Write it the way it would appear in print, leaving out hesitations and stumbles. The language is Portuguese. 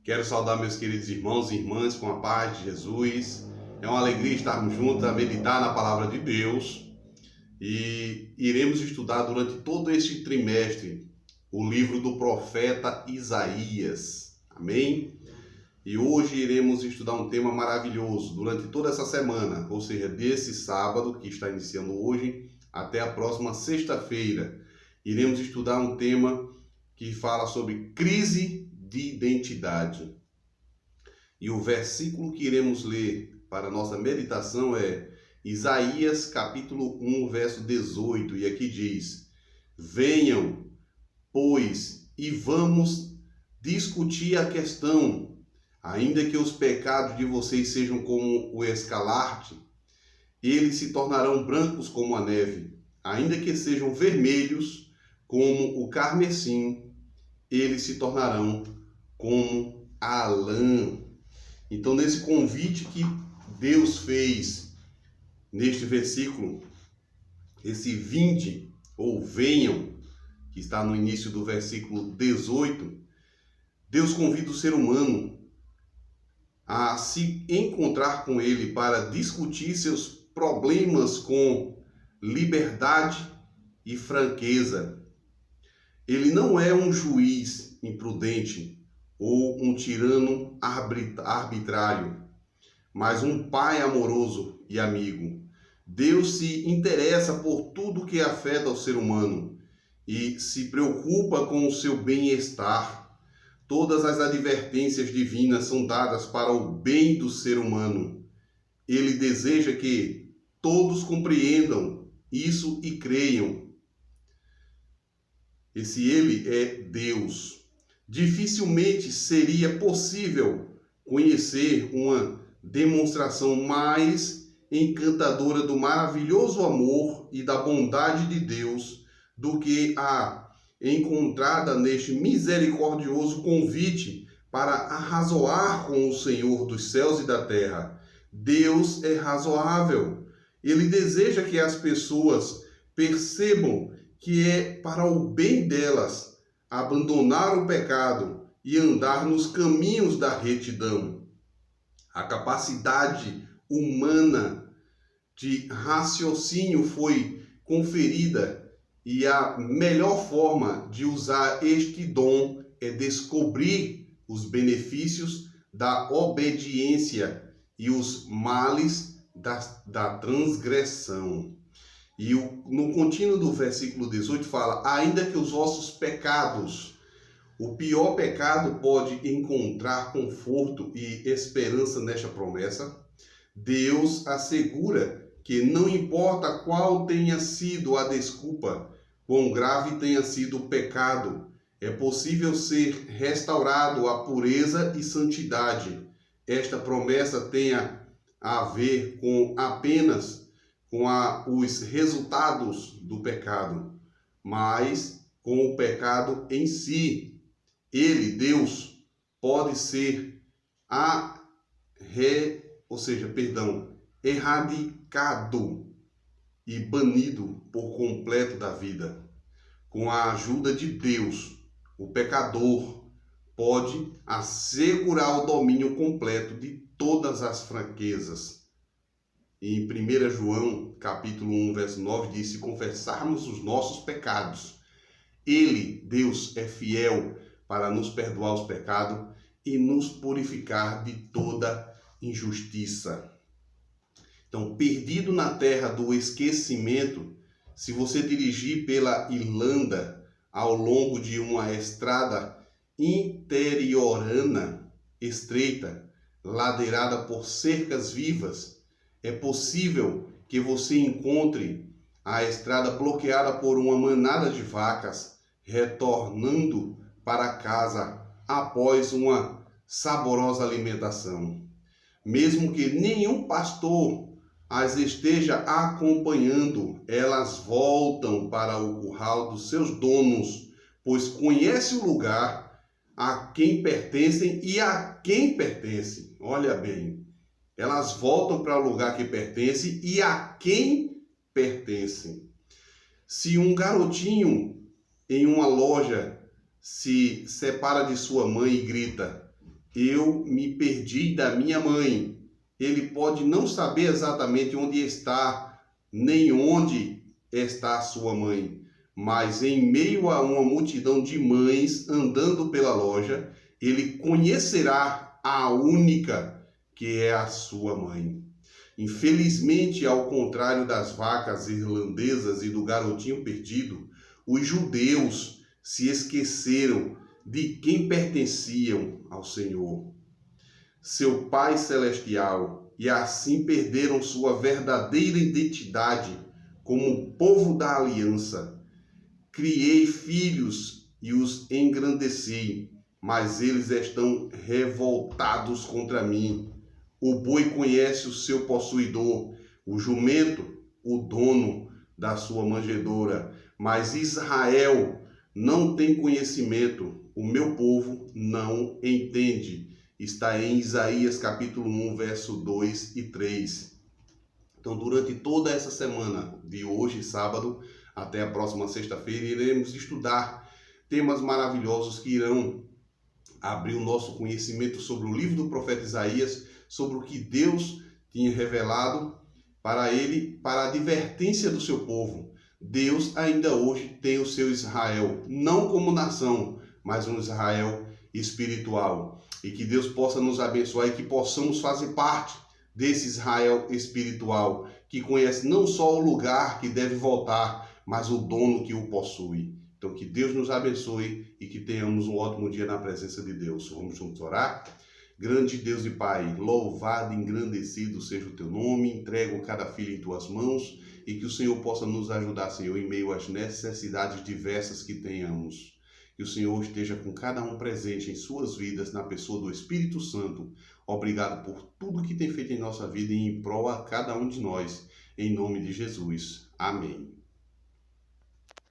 Quero saudar meus queridos irmãos e irmãs com a paz de Jesus. É uma alegria estarmos juntos a meditar na palavra de Deus e iremos estudar durante todo este trimestre o livro do profeta Isaías. Amém? E hoje iremos estudar um tema maravilhoso durante toda essa semana, ou seja, desse sábado que está iniciando hoje até a próxima sexta-feira. Iremos estudar um tema que fala sobre crise de identidade. E o versículo que iremos ler para a nossa meditação é Isaías capítulo 1, verso 18, e aqui diz: venham, pois, e vamos discutir a questão. Ainda que os pecados de vocês sejam como o escarlate, eles se tornarão brancos como a neve. Ainda que sejam vermelhos como o carmesim, eles se tornarão como a lã. Então, nesse convite que Deus fez neste versículo, esse vinde ou venham, que está no início do versículo 18, Deus convida o ser humano a se encontrar com Ele para discutir seus problemas com liberdade e franqueza. Ele não é um juiz imprudente ou um tirano arbitrário, mas um pai amoroso e amigo. Deus se interessa por tudo que afeta o ser humano e se preocupa com o seu bem-estar. Todas as advertências divinas são dadas para o bem do ser humano. Ele deseja que todos compreendam isso e creiam. Esse Ele é Deus. Dificilmente seria possível conhecer uma demonstração mais encantadora do maravilhoso amor e da bondade de Deus do que a encontrada neste misericordioso convite para arrazoar com o Senhor dos céus e da terra. Deus é razoável. Ele deseja que as pessoas percebam que é para o bem delas abandonar o pecado e andar nos caminhos da retidão. A capacidade humana de raciocínio foi conferida e a melhor forma de usar este dom é descobrir os benefícios da obediência e os males da transgressão. E no contínuo do versículo 18 fala: ainda que os vossos pecados, o pior pecado pode encontrar conforto e esperança nesta promessa. Deus assegura que não importa qual tenha sido a desculpa, quão grave tenha sido o pecado, é possível ser restaurado à pureza e santidade. Esta promessa tem a ver apenas com os resultados do pecado, mas com o pecado em si. Ele, Deus, pode ser erradicado e banido por completo da vida. Com a ajuda de Deus, o pecador pode assegurar o domínio completo de todas as fraquezas. Em 1 João, capítulo 1, verso 9, diz: se confessarmos os nossos pecados, Ele, Deus, é fiel para nos perdoar os pecados e nos purificar de toda injustiça. Então, perdido na terra do esquecimento, se você dirigir pela Irlanda ao longo de uma estrada interiorana, estreita, ladeirada por cercas vivas, é possível que você encontre a estrada bloqueada por uma manada de vacas retornando para casa após uma saborosa alimentação. Mesmo que nenhum pastor as esteja acompanhando, elas voltam para o curral dos seus donos, pois conhecem o lugar a quem pertencem e a quem pertencem. Olha bem, elas voltam para o lugar que pertence e a quem pertencem. Se um garotinho em uma loja se separa de sua mãe e grita: eu me perdi da minha mãe. Ele pode não saber exatamente onde está, nem onde está a sua mãe, mas em meio a uma multidão de mães andando pela loja, ele conhecerá a única que é a sua mãe. Infelizmente, ao contrário das vacas irlandesas e do garotinho perdido, os judeus se esqueceram de quem pertenciam ao Senhor, seu Pai Celestial, e assim perderam sua verdadeira identidade como povo da aliança. Criei filhos e os engrandeci, mas eles estão revoltados contra mim. O boi conhece o seu possuidor, o jumento, o dono da sua manjedoura, mas Israel não tem conhecimento, o meu povo não entende. Está em Isaías capítulo 1, verso 2 e 3. Então, durante toda essa semana, de hoje, sábado, até a próxima sexta-feira, iremos estudar temas maravilhosos que irão abrir o nosso conhecimento sobre o livro do profeta Isaías, sobre o que Deus tinha revelado para ele, para a advertência do seu povo. Deus ainda hoje tem o seu Israel, não como nação, mas um Israel espiritual. E que Deus possa nos abençoar e que possamos fazer parte desse Israel espiritual, que conhece não só o lugar que deve voltar, mas o dono que o possui. Então, que Deus nos abençoe e que tenhamos um ótimo dia na presença de Deus. Vamos juntos orar? Grande Deus e Pai, louvado e engrandecido seja o teu nome, entrego cada filho em tuas mãos e que o Senhor possa nos ajudar, Senhor, em meio às necessidades diversas que tenhamos. Que o Senhor esteja com cada um presente em suas vidas, na pessoa do Espírito Santo. Obrigado por tudo que tem feito em nossa vida e em prol a cada um de nós. Em nome de Jesus. Amém.